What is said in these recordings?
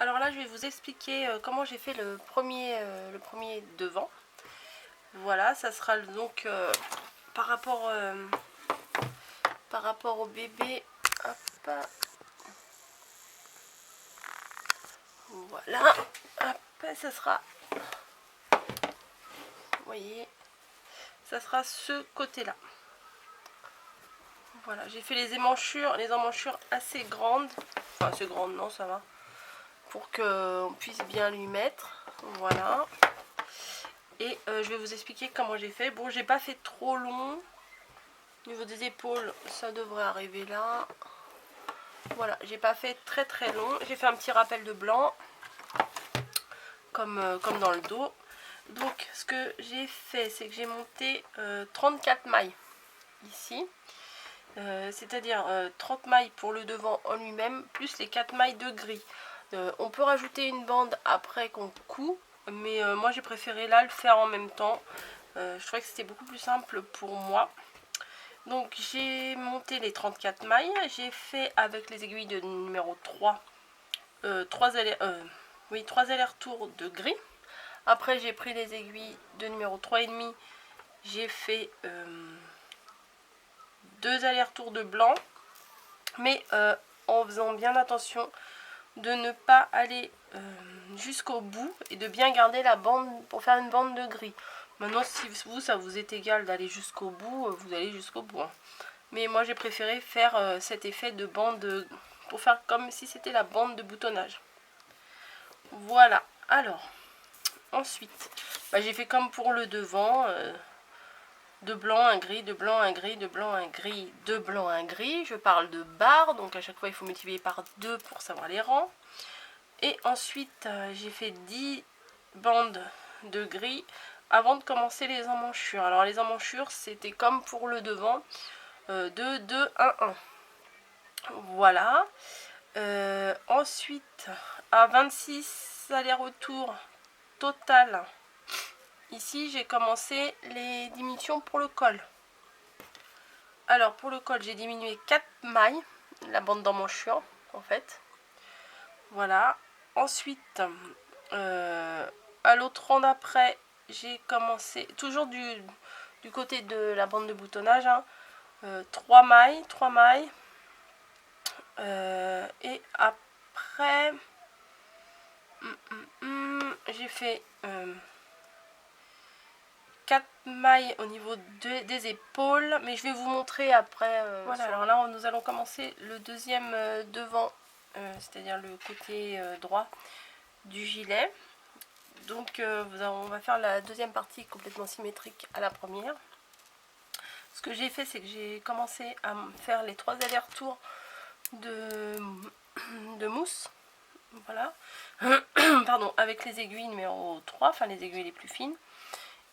Alors là, je vais vous expliquer comment j'ai fait le premier devant. Voilà, ça sera donc par rapport au bébé. Hop, voilà. Hop, ça sera, vous voyez, ça sera ce côté-là. Voilà, j'ai fait les emmanchures assez grandes. Enfin, assez grandes, non, ça va. Pour qu'on puisse bien lui mettre. Voilà. Et je vais vous expliquer comment j'ai fait. Bon, j'ai pas fait trop long. Au niveau des épaules, ça devrait arriver là. Voilà, j'ai pas fait très très long. J'ai fait un petit rappel de blanc. Comme dans le dos. Donc, ce que j'ai fait, c'est que j'ai monté 34 mailles. Ici. C'est-à-dire 30 mailles pour le devant en lui-même, plus les 4 mailles de gris. On peut rajouter une bande après qu'on coud, mais moi j'ai préféré là le faire en même temps. Je trouvais que c'était beaucoup plus simple pour moi. Donc j'ai monté les 34 mailles, j'ai fait avec les aiguilles de numéro 3, 3 allers-retours de gris. Après j'ai pris les aiguilles de numéro 3,5, j'ai fait 2 allers-retours de blanc, mais en faisant bien attention de ne pas aller jusqu'au bout et de bien garder la bande pour faire une bande de gris. Maintenant, si vous, ça vous est égal d'aller jusqu'au bout, vous allez jusqu'au bout. Hein. Mais moi, j'ai préféré faire cet effet de bande pour faire comme si c'était la bande de boutonnage. Voilà. Alors, ensuite, j'ai fait comme pour le devant. De blanc, un gris, de blanc, un gris, de blanc, un gris, de blanc, un gris. Je parle de barres, donc à chaque fois il faut multiplier par 2 pour savoir les rangs. Et ensuite j'ai fait 10 bandes de gris avant de commencer les emmanchures. Alors les emmanchures c'était comme pour le devant, 2, 2, 1, 1. Voilà. Ensuite à 26 allers-retours total. Ici j'ai commencé les diminutions pour le col. Alors pour le col j'ai diminué 4 mailles, la bande d'emmanchure en fait. Voilà. Ensuite à l'autre rang d'après j'ai commencé, toujours du côté de la bande de boutonnage, hein, 3 mailles, et après j'ai fait 4 mailles au niveau des épaules, mais je vais vous montrer après. Voilà, alors là nous allons commencer le deuxième devant, c'est-à-dire le côté droit du gilet. Donc on va faire la deuxième partie complètement symétrique à la première. Ce que j'ai fait, c'est que j'ai commencé à faire les 3 allers-retours de mousse. Voilà. Pardon, avec les aiguilles numéro 3, enfin les aiguilles les plus fines.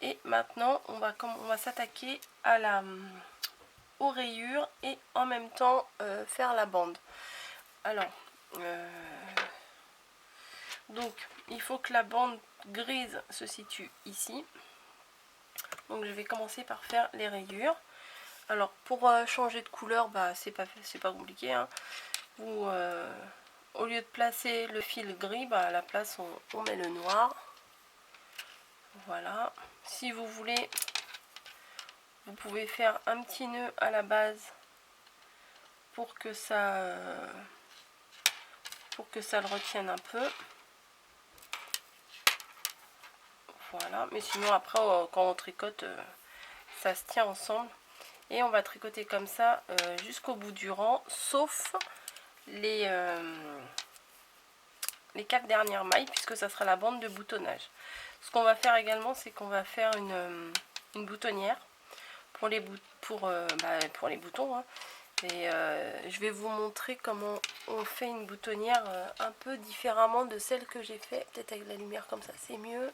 Et maintenant, on va s'attaquer aux rayures et en même temps faire la bande. Alors, donc, il faut que la bande grise se situe ici. Donc, je vais commencer par faire les rayures. Alors, pour changer de couleur, c'est pas compliqué. Hein. Vous, au lieu de placer le fil gris, à la place, on met le noir. Voilà. Si vous voulez, vous pouvez faire un petit nœud à la base pour que ça le retienne un peu. Voilà. Mais sinon, après, quand on tricote, ça se tient ensemble. Et on va tricoter comme ça jusqu'au bout du rang, sauf les 4 dernières mailles, puisque ça sera la bande de boutonnage. Ce qu'on va faire également, c'est qu'on va faire une boutonnière pour les boutons. Hein. Et je vais vous montrer comment on fait une boutonnière un peu différemment de celle que j'ai fait. Peut-être avec la lumière comme ça, c'est mieux.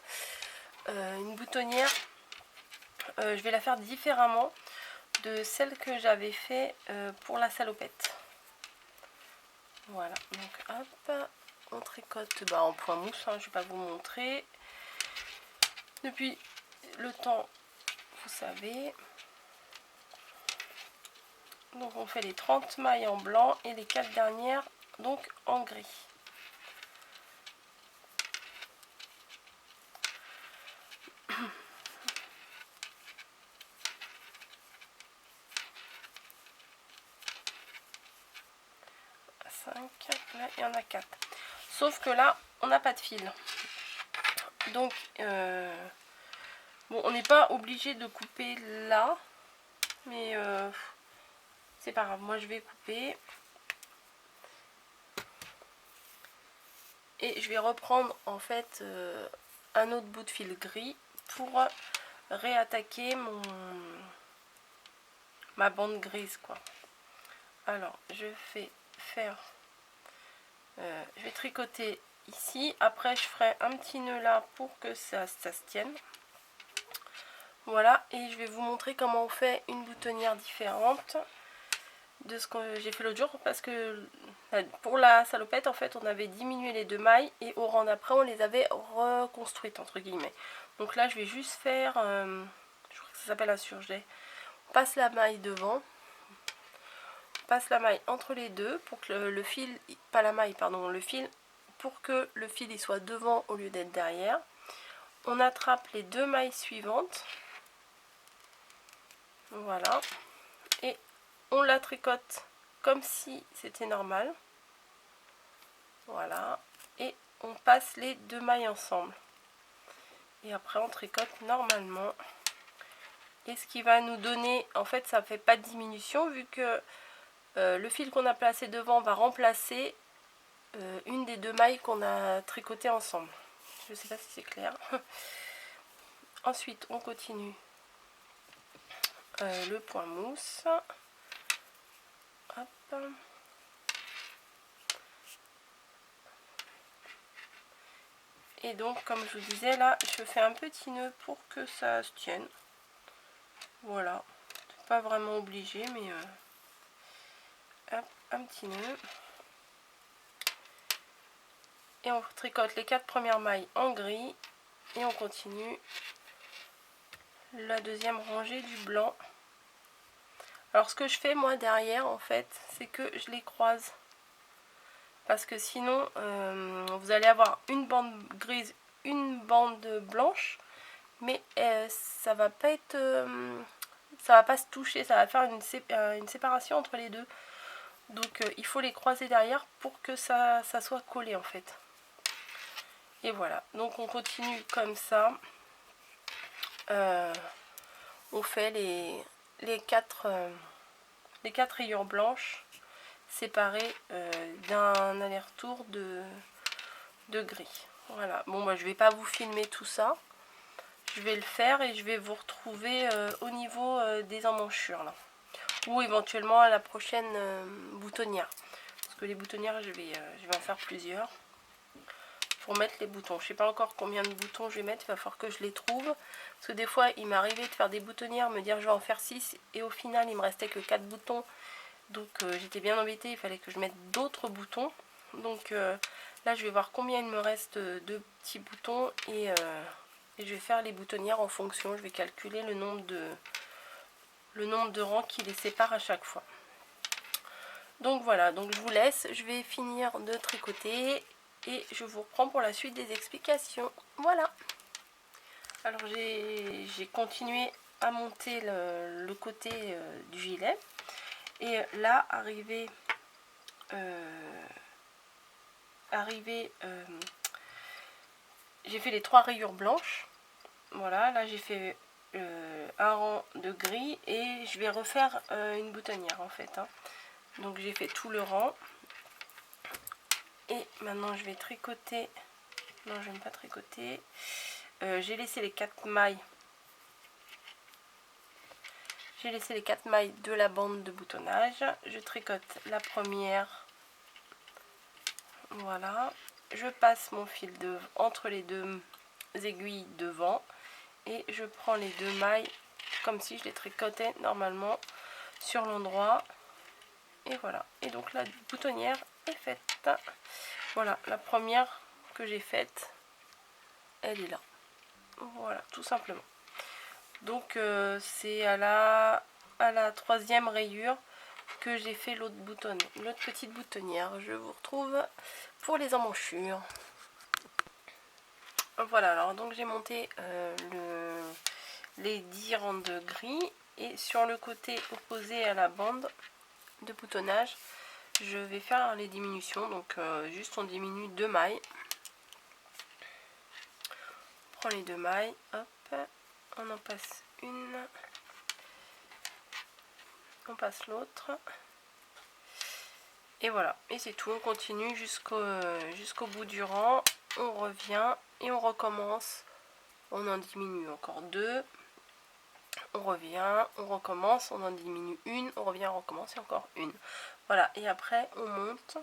Une boutonnière, je vais la faire différemment de celle que j'avais fait pour la salopette. Voilà, donc hop, on tricote en point mousse, hein, je ne vais pas vous montrer. Depuis le temps, vous savez. Donc on fait les 30 mailles en blanc et les 4 dernières donc en gris. 5, là il y en a 4. Sauf que là, on n'a pas de fil. Donc, bon, on n'est pas obligé de couper là. Mais c'est pas grave, moi je vais couper. Et je vais reprendre en fait un autre bout de fil gris pour réattaquer ma bande grise quoi. Alors je vais faire je vais tricoter ici, après je ferai un petit nœud là pour que ça se tienne. Voilà, et je vais vous montrer comment on fait une boutonnière différente de ce que j'ai fait l'autre jour, parce que pour la salopette en fait on avait diminué les 2 mailles et au rang d'après on les avait reconstruites entre guillemets. Donc là je vais juste faire je crois que ça s'appelle un surjet. On passe la maille devant, on passe la maille entre les deux pour que le fil, pas la maille pardon, le fil, pour que le fil il soit devant au lieu d'être derrière. On attrape les 2 mailles suivantes, voilà, et on la tricote comme si c'était normal. Voilà, et on passe les 2 mailles ensemble. Et après on tricote normalement. Et ce qui va nous donner, en fait ça ne fait pas de diminution vu que le fil qu'on a placé devant va remplacer une des 2 mailles qu'on a tricotées ensemble. Je ne sais pas si c'est clair. Ensuite on continue le point mousse. Hop. Et donc comme je vous disais là, je fais un petit nœud pour que ça se tienne. Voilà, pas vraiment obligé mais hop, un petit nœud. Et on tricote les 4 premières mailles en gris et on continue la deuxième rangée du blanc. Alors ce que je fais moi derrière en fait, c'est que je les croise. Parce que sinon vous allez avoir une bande grise, une bande blanche, mais ça va pas être ça va pas se toucher, ça va faire une séparation entre les deux. Donc il faut les croiser derrière pour que ça soit collé en fait. Et voilà, donc on continue comme ça. On fait les 4 rayures blanches séparées d'un aller-retour de gris. Voilà, bon moi je vais pas vous filmer tout ça. Je vais le faire et je vais vous retrouver au niveau des emmanchures là. Ou éventuellement à la prochaine boutonnière. Parce que les boutonnières je vais en faire plusieurs. Pour mettre les boutons. Je sais pas encore combien de boutons je vais mettre, il va falloir que je les trouve. Parce que des fois il m'est arrivé de faire des boutonnières, me dire je vais en faire 6 et au final il me restait que 4 boutons. Donc j'étais bien embêtée, il fallait que je mette d'autres boutons. Donc là je vais voir combien il me reste de petits boutons et je vais faire les boutonnières en fonction. Je vais calculer le nombre de rangs qui les séparent à chaque fois. Donc voilà, donc je vous laisse, je vais finir de tricoter et je vous reprends pour la suite des explications. Voilà. Alors j'ai continué à monter le côté du gilet. Et là, j'ai fait les 3 rayures blanches. Voilà, là j'ai fait un rang de gris et je vais refaire une boutonnière en fait. Hein. Donc j'ai fait tout le rang. Et maintenant je vais tricoter. Non, je n'aime pas tricoter. J'ai laissé les 4 mailles. J'ai laissé les 4 mailles de la bande de boutonnage. Je tricote la première. Voilà. Je passe mon fil entre les 2 aiguilles devant. Et je prends les 2 mailles comme si je les tricotais normalement sur l'endroit. Et voilà. Et donc la boutonnière est faite. Voilà, la première que j'ai faite, elle est là. Voilà, tout simplement. Donc c'est à la 3e rayure que j'ai fait l'autre petite boutonnière. Je vous retrouve pour les emmanchures. Voilà, alors donc j'ai monté les 10 rangs de gris et sur le côté opposé à la bande de boutonnage, je vais faire les diminutions. Donc juste on diminue 2 mailles. On prend les 2 mailles, hop, on en passe une, on passe l'autre. Et voilà, et c'est tout, on continue jusqu'au bout du rang, on revient et on recommence. On en diminue encore 2, on revient, on recommence, on en diminue une, on revient, on recommence et encore une. Voilà, et après on monte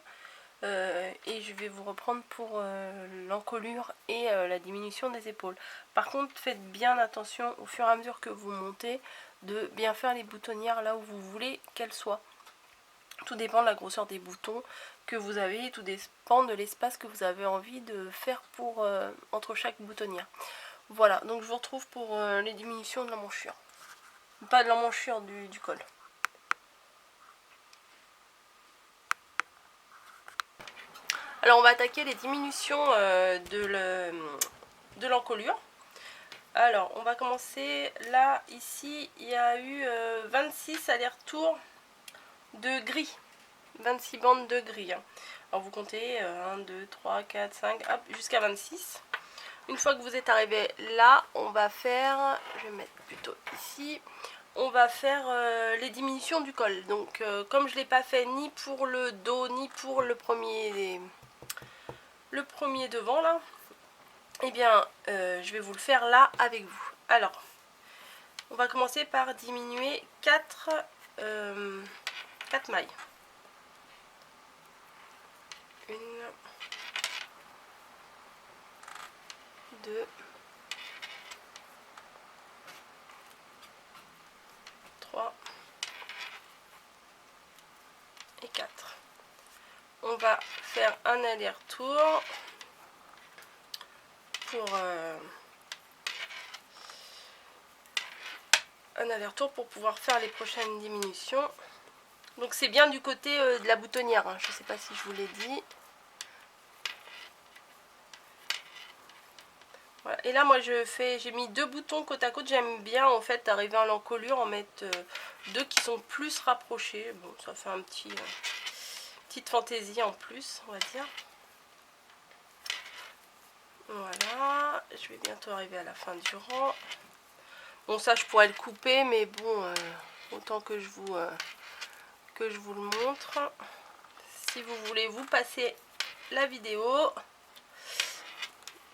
et je vais vous reprendre pour l'encolure et la diminution des épaules. Par contre, faites bien attention au fur et à mesure que vous montez de bien faire les boutonnières là où vous voulez qu'elles soient. Tout dépend de la grosseur des boutons que vous avez, tout dépend de l'espace que vous avez envie de faire pour entre chaque boutonnière. Voilà, donc je vous retrouve pour les diminutions de l'emmanchure. Pas de l'emmanchure, du col. Alors on va attaquer les diminutions de l'encolure. Alors on va commencer là, ici il y a eu 26 allers-retours de gris. 26 bandes de gris. Alors vous comptez 1, 2, 3, 4, 5, hop, jusqu'à 26. Une fois que vous êtes arrivé là, on va faire, je vais mettre plutôt ici, on va faire les diminutions du col. Donc comme je ne l'ai pas fait ni pour le dos ni pour le premier devant là, eh bien je vais vous le faire là avec vous. Alors, on va commencer par diminuer 4 mailles. 1, 2, 3 et 4. On va faire un aller-retour pour pouvoir faire les prochaines diminutions. Donc c'est bien du côté de la boutonnière, hein. Je ne sais pas si je vous l'ai dit. Voilà. Et là moi j'ai mis 2 boutons côte à côte. J'aime bien en fait arriver à l'encolure, en mettre 2 qui sont plus rapprochés. Bon, ça fait un petite fantaisie en plus, on va dire. Voilà, je vais bientôt arriver à la fin du rang. Bon, ça je pourrais le couper, mais bon, autant que je vous le montre. Si vous voulez vous passer la vidéo.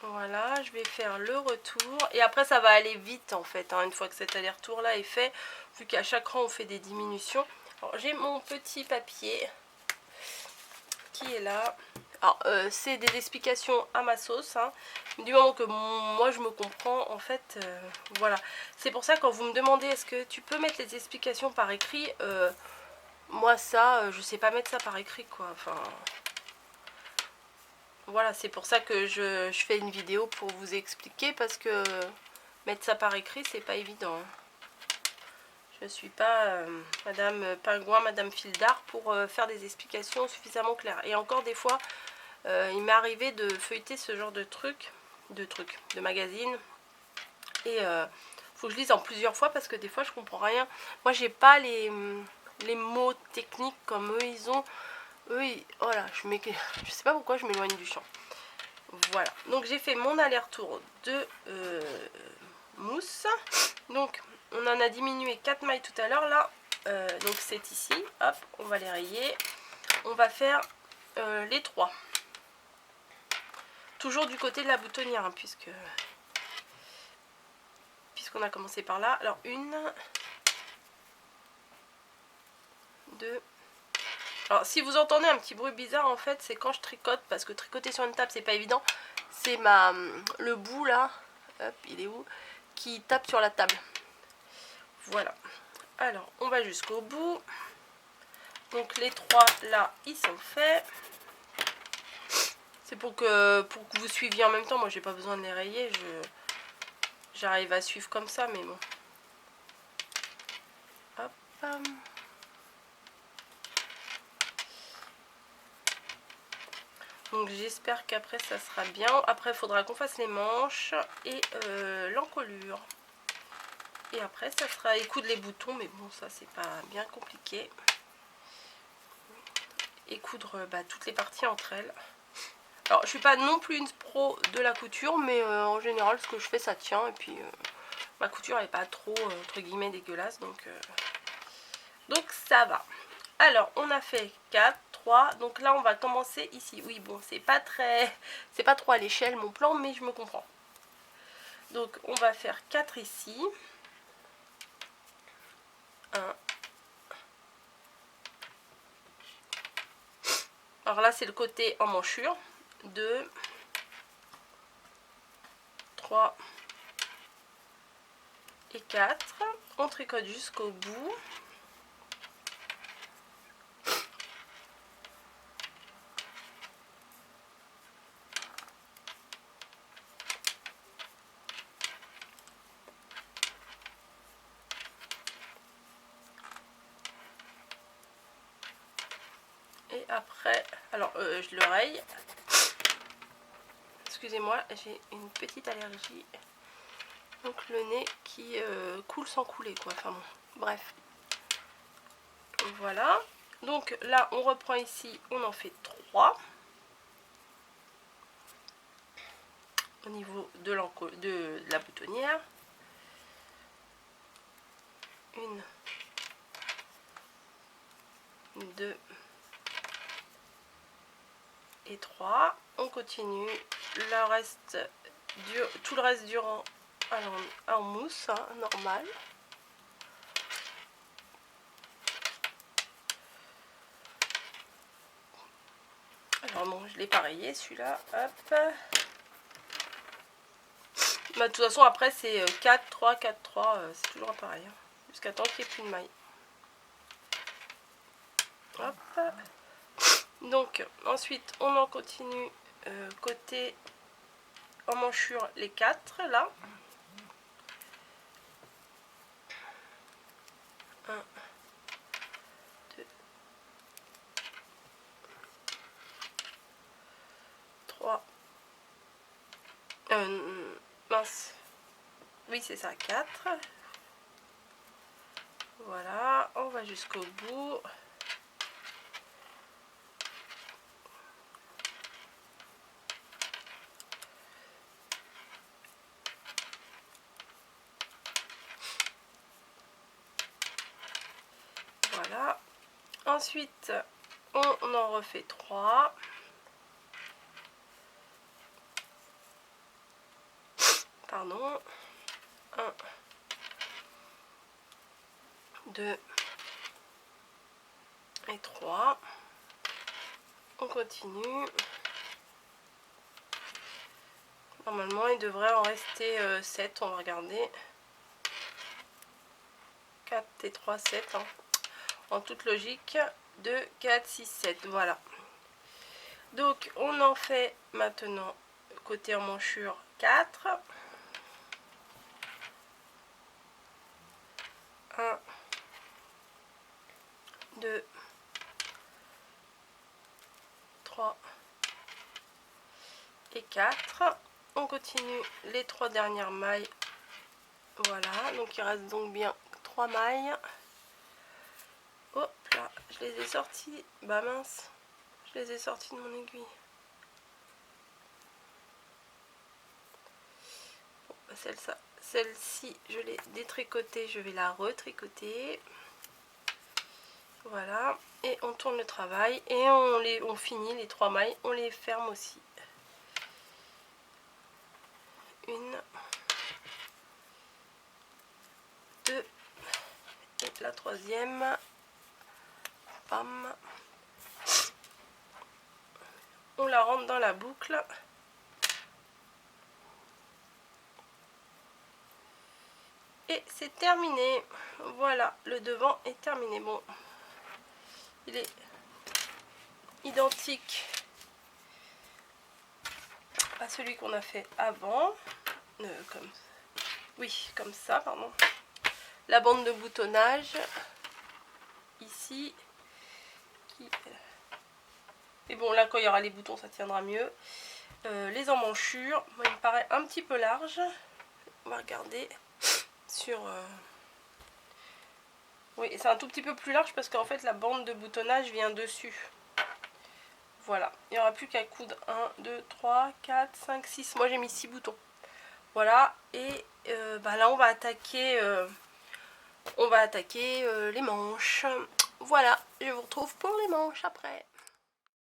Voilà, je vais faire le retour. Et après ça va aller vite en fait, hein, une fois que cet aller-retour là est fait. Vu qu'à chaque rang on fait des diminutions. Alors j'ai mon petit papier qui est là. Alors c'est des explications à ma sauce, hein. Du moment que moi je me comprends, en fait, voilà. C'est pour ça quand vous me demandez est-ce que tu peux mettre les explications par écrit, moi ça, je sais pas mettre ça par écrit quoi. Enfin, voilà, c'est pour ça que je fais une vidéo pour vous expliquer, parce que mettre ça par écrit c'est pas évident, hein. Je suis pas Madame Pingouin, Madame Fil d'Art pour faire des explications suffisamment claires. Et encore des fois, il m'est arrivé de feuilleter ce genre de de magazines. Et faut que je lise en plusieurs fois parce que des fois je comprends rien. Moi j'ai pas les mots techniques comme eux ils ont. Voilà, je sais pas pourquoi je m'éloigne du champ. Voilà, donc j'ai fait mon aller-retour de mousse. Donc on en a diminué 4 mailles tout à l'heure là. Donc c'est ici, hop, on va les rayer. On va faire les 3. Toujours du côté de la boutonnière, hein, puisqu'on a commencé par là. Alors 1, 2. Alors si vous entendez un petit bruit bizarre, en fait c'est quand je tricote, parce que tricoter sur une table c'est pas évident. C'est le bout là, hop, il est où, qui tape sur la table. Voilà. Alors on va jusqu'au bout. Donc les 3 là ils sont faits. C'est pour que vous suiviez en même temps. Moi j'ai pas besoin de les rayer, j'arrive à suivre comme ça, mais bon. Hop. Donc j'espère qu'après ça sera bien. Après il faudra qu'on fasse les manches et l'encolure. Et après ça sera écoudre les boutons, mais bon ça c'est pas bien compliqué. et coudre toutes les parties entre elles. Alors je suis pas non plus une pro de la couture, mais en général ce que je fais ça tient, et puis ma couture n'est pas trop entre guillemets dégueulasse, donc ça va. Alors on a fait 4, 3, donc là on va commencer ici. Oui bon, c'est pas trop à l'échelle mon plan, mais je me comprends. Donc on va faire 4 ici. 1. Alors là c'est le côté emmanchure. 2, 3 et 4. On tricote jusqu'au bout. Et après, alors je le raye. Excusez-moi, j'ai une petite allergie. Donc le nez qui coule sans couler quoi. Enfin bon, bref. Voilà. Donc là on reprend ici, on en fait 3. Au niveau de la boutonnière. 1, 2 et 3. On continue tout le reste du rang en mousse, hein, normal. Alors bon, je l'ai pareillé celui-là, hop. De toute façon après c'est 4, 3, 4, 3, c'est toujours pareil, hein, jusqu'à temps qu'il n'y ait plus de maille. Hop. Donc ensuite on en continue côté emmanchure les 4 là. 1, 2, 3. Mince. Oui c'est ça, 4. Voilà, on va jusqu'au bout. Voilà. Ensuite, on en refait 3. Pardon. 1, 2 et 3. On continue. Normalement, il devrait en rester 7. On va regarder. 4 et 3, 7. Hein. En toute logique, 2, 4, 6, 7. Voilà. Donc, on en fait maintenant côté emmanchure 4. 1, 2, 3 et 4. On continue les 3 dernières mailles. Voilà, donc il reste donc bien 3 mailles. Hop là, je les ai sorties. Bah mince, je les ai sorties de mon aiguille. Bon, bah celle-ci, je l'ai détricotée, je vais la retricoter. Voilà, et on tourne le travail et on finit les 3 mailles, on les ferme aussi. 1, 2 et la troisième. Bam. On la rentre dans la boucle. Et c'est terminé. Voilà, le devant est terminé. Bon, il est identique à celui qu'on a fait avant. Comme ça, pardon. La bande de boutonnage ici. Et bon, là, quand il y aura les boutons, ça tiendra mieux. Les emmanchures, moi, il me paraît un petit peu large. On va regarder sur... Oui, c'est un tout petit peu plus large parce qu'en fait, la bande de boutonnage vient dessus. Voilà, il n'y aura plus qu'à coudre 1, 2, 3, 4, 5, 6. Moi j'ai mis 6 boutons. Voilà, et là on va attaquer, les manches. Voilà, je vous retrouve pour les manches après.